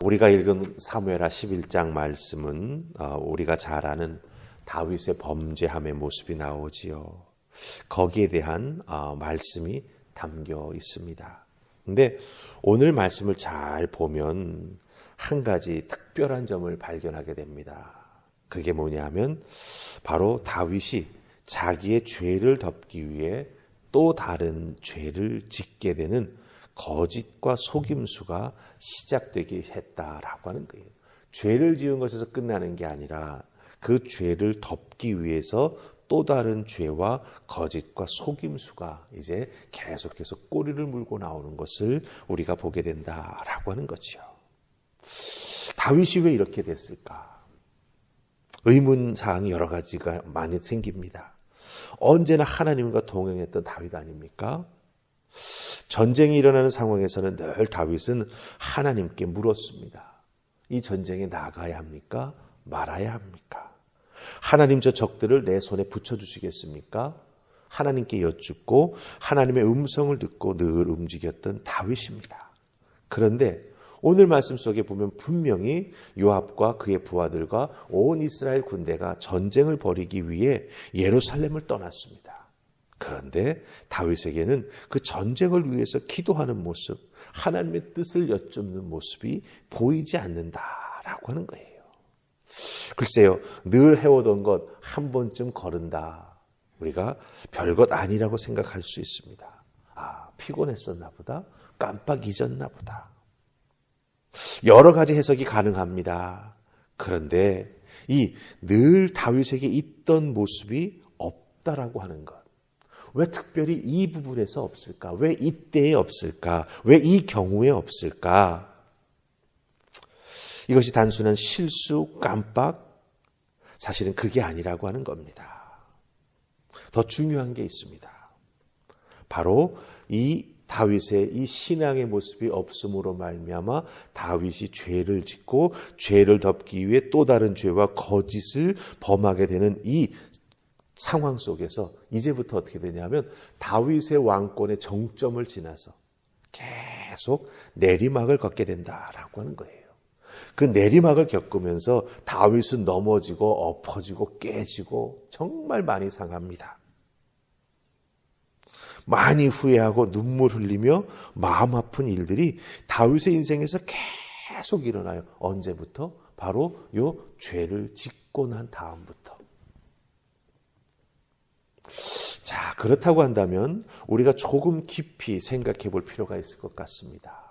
우리가 읽은 사무엘하 11장 말씀은 우리가 잘 아는 다윗의 범죄함의 모습이 나오지요. 거기에 대한 말씀이 담겨 있습니다. 근데 오늘 말씀을 잘 보면 한 가지 특별한 점을 발견하게 됩니다. 그게 뭐냐 하면 바로 다윗이 자기의 죄를 덮기 위해 또 다른 죄를 짓게 되는 거짓과 속임수가 시작되게 했다라고 하는 거예요. 죄를 지은 것에서 끝나는 게 아니라 그 죄를 덮기 위해서 또 다른 죄와 거짓과 속임수가 이제 계속해서 꼬리를 물고 나오는 것을 우리가 보게 된다라고 하는 거죠. 다윗이 왜 이렇게 됐을까? 의문사항이 여러 가지가 많이 생깁니다. 언제나 하나님과 동행했던 다윗 아닙니까? 전쟁이 일어나는 상황에서는 늘 다윗은 하나님께 물었습니다. 이 전쟁에 나가야 합니까? 말아야 합니까? 하나님 저 적들을 내 손에 붙여주시겠습니까? 하나님께 여쭙고 하나님의 음성을 듣고 늘 움직였던 다윗입니다. 그런데 오늘 말씀 속에 보면 분명히 요압과 그의 부하들과 온 이스라엘 군대가 전쟁을 벌이기 위해 예루살렘을 떠났습니다. 그런데 다윗에게는 그 전쟁을 위해서 기도하는 모습, 하나님의 뜻을 여쭙는 모습이 보이지 않는다라고 하는 거예요. 글쎄요, 늘 해오던 것 한 번쯤 거른다. 우리가 별것 아니라고 생각할 수 있습니다. 피곤했었나 보다. 깜빡 잊었나 보다. 여러 가지 해석이 가능합니다. 그런데 이 늘 다윗에게 있던 모습이 없다라고 하는 것. 왜 특별히 이 부분에서 없을까? 왜 이때에 없을까? 왜 이 경우에 없을까? 이것이 단순한 실수, 깜빡? 사실은 그게 아니라고 하는 겁니다. 더 중요한 게 있습니다. 바로 이 다윗의 이 신앙의 모습이 없음으로 말미암아 다윗이 죄를 짓고 죄를 덮기 위해 또 다른 죄와 거짓을 범하게 되는 이 상황 속에서 이제부터 어떻게 되냐면 다윗의 왕권의 정점을 지나서 계속 내리막을 걷게 된다라고 하는 거예요. 그 내리막을 겪으면서 다윗은 넘어지고 엎어지고 깨지고 정말 많이 상합니다. 많이 후회하고 눈물 흘리며 마음 아픈 일들이 다윗의 인생에서 계속 일어나요. 언제부터? 바로 요 죄를 짓고 난 다음부터. 자, 그렇다고 한다면 우리가 조금 깊이 생각해 볼 필요가 있을 것 같습니다.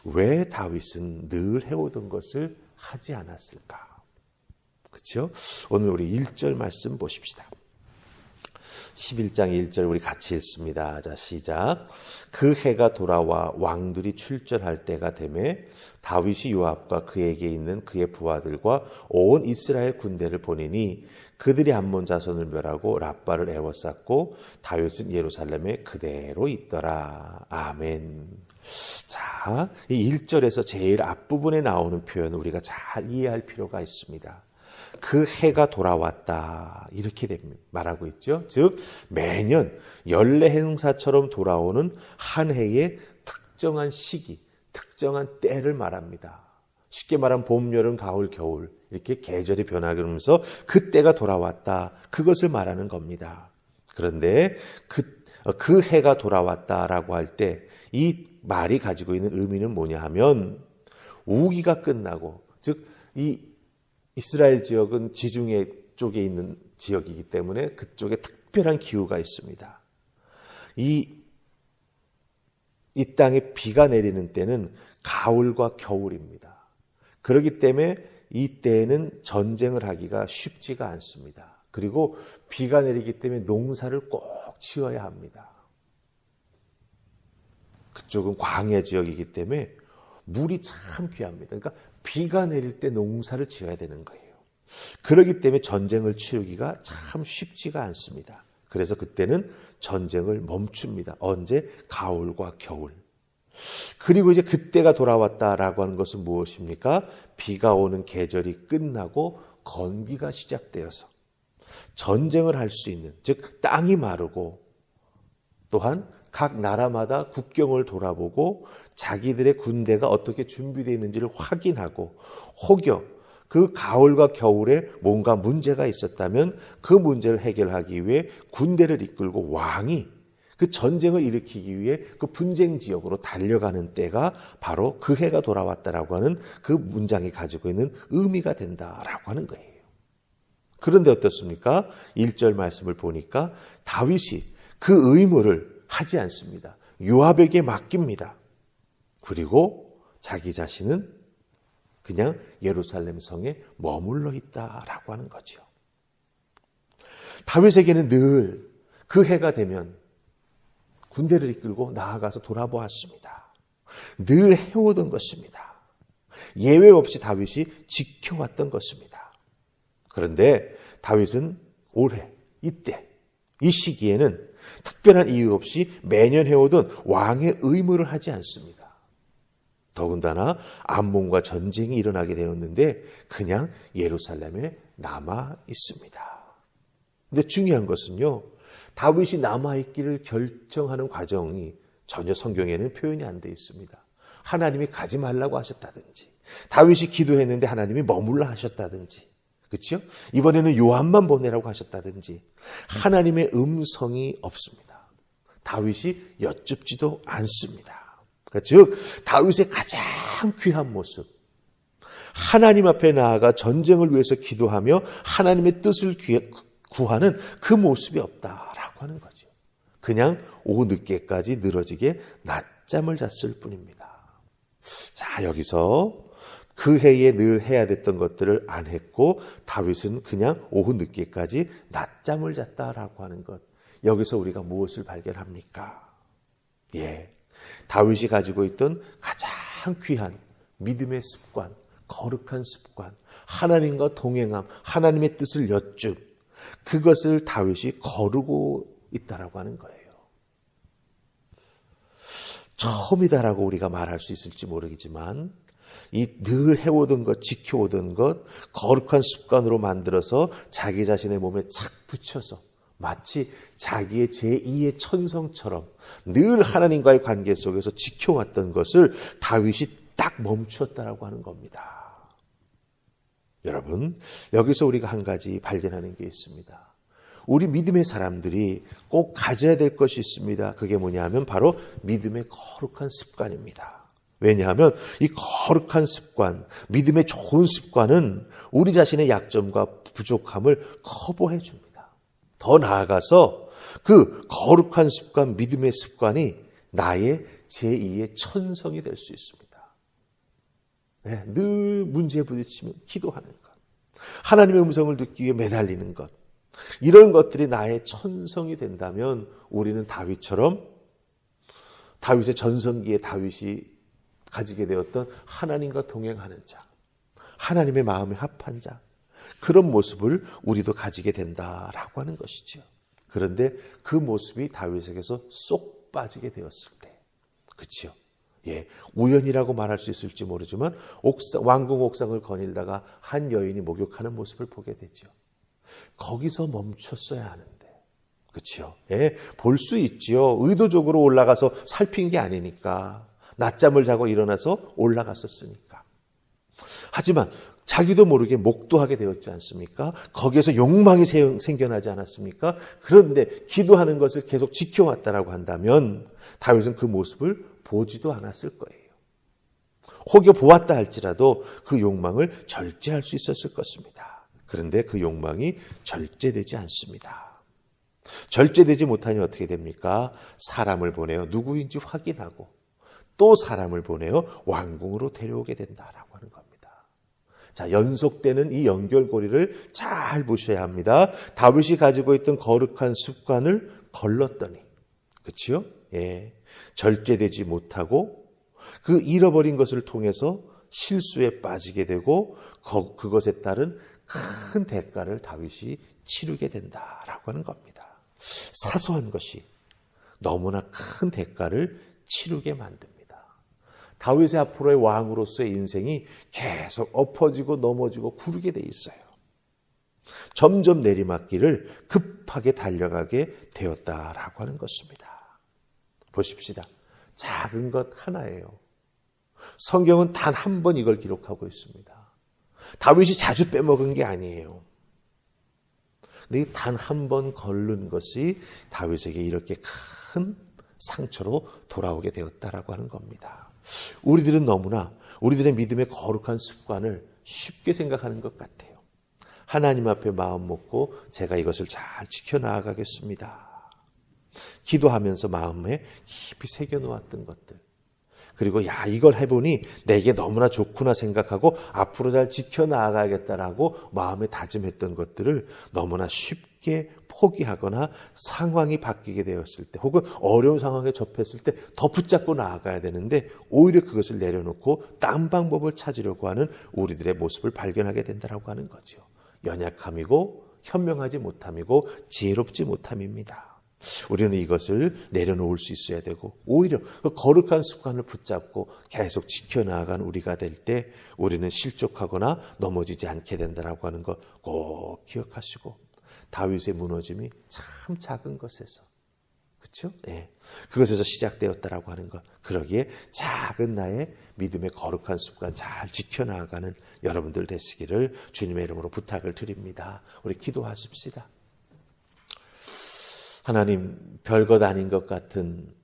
왜 다윗은 늘 해오던 것을 하지 않았을까? 그렇죠? 오늘 우리 1절 말씀 보십시다. 11장 1절 우리 같이 읽습니다. 자, 시작. 그 해가 돌아와 왕들이 출전할 때가 되매 다윗이 요압과 그에게 있는 그의 부하들과 온 이스라엘 군대를 보내니 그들이 암몬 자손을 멸하고 랍바를 에워쌌고 다윗은 예루살렘에 그대로 있더라. 아멘. 자, 이 1절에서 제일 앞부분에 나오는 표현을 우리가 잘 이해할 필요가 있습니다. 그 해가 돌아왔다 이렇게 말하고 있죠. 즉 매년 연례 행사처럼 돌아오는 한 해의 특정한 시기, 특정한 때를 말합니다. 쉽게 말하면 봄, 여름, 가을, 겨울 이렇게 계절이 변하면서 그때가 돌아왔다. 그것을 말하는 겁니다. 그런데 그 해가 돌아왔다라고 할 때 이 말이 가지고 있는 의미는 뭐냐 하면 우기가 끝나고 즉 이 이스라엘 지역은 지중해 쪽에 있는 지역이기 때문에 그쪽에 특별한 기후가 있습니다. 이 땅에 비가 내리는 때는 가을과 겨울입니다. 그렇기 때문에 이 때에는 전쟁을 하기가 쉽지가 않습니다. 그리고 비가 내리기 때문에 농사를 꼭 지어야 합니다. 그쪽은 광야 지역이기 때문에 물이 참 귀합니다. 그러니까 비가 내릴 때 농사를 지어야 되는 거예요. 그렇기 때문에 전쟁을 치르기가 참 쉽지가 않습니다. 그래서 그때는 전쟁을 멈춥니다. 언제? 가을과 겨울. 그리고 이제 그때가 돌아왔다라고 하는 것은 무엇입니까? 비가 오는 계절이 끝나고 건기가 시작되어서 전쟁을 할 수 있는, 즉 땅이 마르고 또한 각 나라마다 국경을 돌아보고 자기들의 군대가 어떻게 준비되어 있는지를 확인하고 혹여 그 가을과 겨울에 뭔가 문제가 있었다면 그 문제를 해결하기 위해 군대를 이끌고 왕이 그 전쟁을 일으키기 위해 그 분쟁 지역으로 달려가는 때가 바로 그 해가 돌아왔다라고 하는 그 문장이 가지고 있는 의미가 된다라고 하는 거예요. 그런데 어떻습니까? 1절 말씀을 보니까 다윗이 그 의무를 하지 않습니다. 요압에게 맡깁니다. 그리고 자기 자신은 그냥 예루살렘 성에 머물러 있다라고 하는 거죠. 다윗에게는 늘 그 해가 되면 군대를 이끌고 나아가서 돌아보았습니다. 늘 해오던 것입니다. 예외 없이 다윗이 지켜왔던 것입니다. 그런데 다윗은 올해, 이때, 이 시기에는 특별한 이유 없이 매년 해오던 왕의 의무를 하지 않습니다. 더군다나 암몬과 전쟁이 일어나게 되었는데 그냥 예루살렘에 남아 있습니다. 근데 중요한 것은요, 다윗이 남아있기를 결정하는 과정이 전혀 성경에는 표현이 안 돼 있습니다. 하나님이 가지 말라고 하셨다든지, 다윗이 기도했는데 하나님이 머물라 하셨다든지, 그렇죠? 이번에는 요압만 보내라고 하셨다든지 하나님의 음성이 없습니다. 다윗이 여쭙지도 않습니다. 즉 다윗의 가장 귀한 모습, 하나님 앞에 나아가 전쟁을 위해서 기도하며 하나님의 뜻을 구하는 그 모습이 없다라고 하는 거죠. 그냥 오후 늦게까지 늘어지게 낮잠을 잤을 뿐입니다. 자, 여기서 그 해에 늘 해야 됐던 것들을 안 했고 다윗은 그냥 오후 늦게까지 낮잠을 잤다라고 하는 것. 여기서 우리가 무엇을 발견합니까? 다윗이 가지고 있던 가장 귀한 믿음의 습관, 거룩한 습관, 하나님과 동행함, 하나님의 뜻을 여쭙, 그것을 다윗이 거르고 있다라고 하는 거예요. 처음이다라고 우리가 말할 수 있을지 모르겠지만 이 늘 해오던 것, 지켜오던 것, 거룩한 습관으로 만들어서 자기 자신의 몸에 착 붙여서 마치 자기의 제2의 천성처럼 늘 하나님과의 관계 속에서 지켜왔던 것을 다윗이 딱 멈추었다라고 하는 겁니다. 여러분, 여기서 우리가 한 가지 발견하는 게 있습니다. 우리 믿음의 사람들이 꼭 가져야 될 것이 있습니다. 그게 뭐냐면 바로 믿음의 거룩한 습관입니다. 왜냐하면 이 거룩한 습관, 믿음의 좋은 습관은 우리 자신의 약점과 부족함을 커버해 줍니다. 더 나아가서 그 거룩한 습관, 믿음의 습관이 나의 제2의 천성이 될 수 있습니다. 늘 문제에 부딪히면 기도하는 것, 하나님의 음성을 듣기 위해 매달리는 것, 이런 것들이 나의 천성이 된다면 우리는 다윗처럼 다윗의 전성기에 다윗이 가지게 되었던 하나님과 동행하는 자, 하나님의 마음에 합한 자, 그런 모습을 우리도 가지게 된다라고 하는 것이죠. 그런데 그 모습이 다윗에게서 쏙 빠지게 되었을 때, 그렇죠? 우연이라고 말할 수 있을지 모르지만 왕궁 옥상을 거닐다가 한 여인이 목욕하는 모습을 보게 되죠. 거기서 멈췄어야 하는데, 그렇죠? 볼 수 있죠. 의도적으로 올라가서 살핀 게 아니니까, 낮잠을 자고 일어나서 올라갔었으니까. 하지만 자기도 모르게 목도하게 되었지 않습니까? 거기에서 욕망이 생겨나지 않았습니까? 그런데 기도하는 것을 계속 지켜왔다라고 한다면 다윗은 그 모습을 보지도 않았을 거예요. 혹여 보았다 할지라도 그 욕망을 절제할 수 있었을 것입니다. 그런데 그 욕망이 절제되지 않습니다. 절제되지 못하니 어떻게 됩니까? 사람을 보내어 누구인지 확인하고 또 사람을 보내어 왕궁으로 데려오게 된다라고 하는 겁니다. 자, 연속되는 이 연결고리를 잘 보셔야 합니다. 다윗이 가지고 있던 거룩한 습관을 걸렀더니, 그렇죠? 절제되지 못하고 그 잃어버린 것을 통해서 실수에 빠지게 되고 그것에 따른 큰 대가를 다윗이 치르게 된다라고 하는 겁니다. 사소한 것이 너무나 큰 대가를 치르게 만듭니다. 다윗의 앞으로의 왕으로서의 인생이 계속 엎어지고 넘어지고 구르게 돼 있어요. 점점 내리막길을 급하게 달려가게 되었다라고 하는 것입니다. 보십시다. 작은 것 하나예요. 성경은 단 한 번 이걸 기록하고 있습니다. 다윗이 자주 빼먹은 게 아니에요. 근데 단 한 번 걸른 것이 다윗에게 이렇게 큰 상처로 돌아오게 되었다라고 하는 겁니다. 우리들은 너무나 우리들의 믿음의 거룩한 습관을 쉽게 생각하는 것 같아요. 하나님 앞에 마음 먹고 제가 이것을 잘 지켜나가겠습니다. 기도하면서 마음에 깊이 새겨놓았던 것들. 그리고 이걸 해보니 내게 너무나 좋구나 생각하고 앞으로 잘 지켜나가야겠다라고 마음에 다짐했던 것들을 너무나 쉽게 포기하거나 상황이 바뀌게 되었을 때 혹은 어려운 상황에 접했을 때 더 붙잡고 나아가야 되는데 오히려 그것을 내려놓고 딴 방법을 찾으려고 하는 우리들의 모습을 발견하게 된다고 하는 거죠. 연약함이고 현명하지 못함이고 지혜롭지 못함입니다. 우리는 이것을 내려놓을 수 있어야 되고 오히려 그 거룩한 습관을 붙잡고 계속 지켜나가는 우리가 될 때 우리는 실족하거나 넘어지지 않게 된다고 하는 것 꼭 기억하시고 다윗의 무너짐이 참 작은 것에서 그렇죠? 예. 그것에서 시작되었다라고 하는 것. 그러기에 작은 나의 믿음의 거룩한 습관 잘 지켜나가는 여러분들 되시기를 주님의 이름으로 부탁을 드립니다. 우리 기도하십시다. 하나님, 별것 아닌 것 같은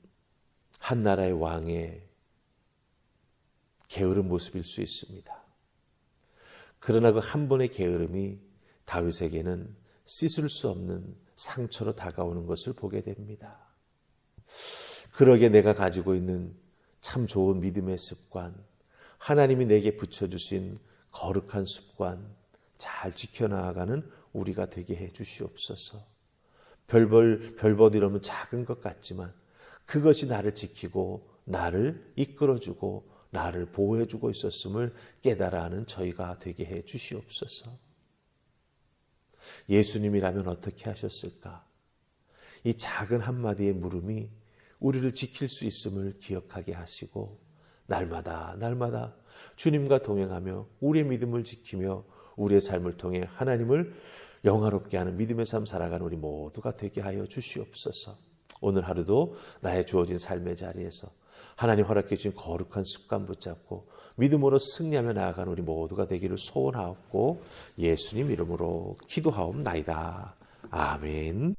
한 나라의 왕의 게으른 모습일 수 있습니다. 그러나 그 한 번의 게으름이 다윗에게는 씻을 수 없는 상처로 다가오는 것을 보게 됩니다. 그러게 내가 가지고 있는 참 좋은 믿음의 습관, 하나님이 내게 붙여주신 거룩한 습관 잘 지켜나가는 우리가 되게 해 주시옵소서. 별것 이러면 작은 것 같지만 그것이 나를 지키고 나를 이끌어주고 나를 보호해주고 있었음을 깨달아 하는 저희가 되게 해 주시옵소서. 예수님이라면 어떻게 하셨을까? 이 작은 한마디의 물음이 우리를 지킬 수 있음을 기억하게 하시고 날마다 주님과 동행하며 우리의 믿음을 지키며 우리의 삶을 통해 하나님을 영화롭게 하는 믿음의 삶 살아가는 우리 모두가 되게 하여 주시옵소서. 오늘 하루도 나의 주어진 삶의 자리에서 하나님 허락해 주신 거룩한 습관 붙잡고 믿음으로 승리하며 나아가는 우리 모두가 되기를 소원하옵고 예수님 이름으로 기도하옵나이다. 아멘.